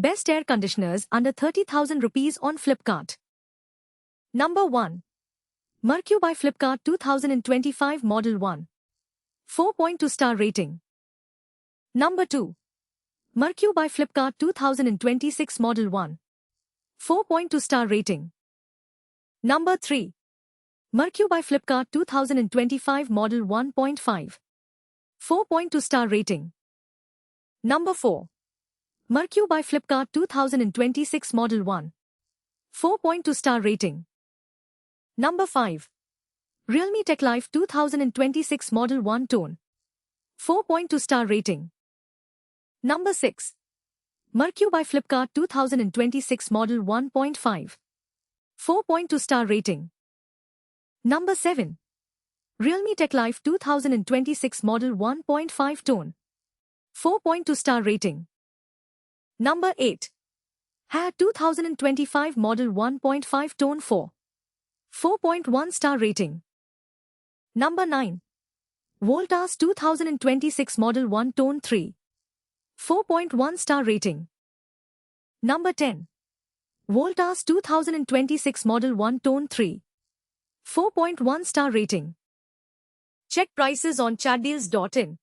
Best air conditioners under 30,000 rupees on Flipkart. Number 1. Mercu by Flipkart 2025 Model 1. 4.2 star rating. Number 2. Mercu by Flipkart 2026 Model 1. 4.2 star rating. Number 3. Mercu by Flipkart 2025 Model 1.5. 4.2 star rating. Number 4. Mercu by Flipkart 2026 Model 1. 4.2 star rating. Number 5. Realme Tech Life 2026 Model 1 Tone. 4.2 star rating. Number 6. Mercu by Flipkart 2026 Model 1.5. 4.2 star rating. Number 7. Realme Tech Life 2026 Model 1.5 Tone. 4.2 star rating. Number 8. HAIR 2025 Model 1.5 Tone 4. 4.1 star rating. Number 9. Voltas 2026 Model 1 Tone 3. 4.1 star rating. Number 10. Voltas 2026 Model 1 Tone 3. 4.1 star rating. Check prices on chatdeals.in.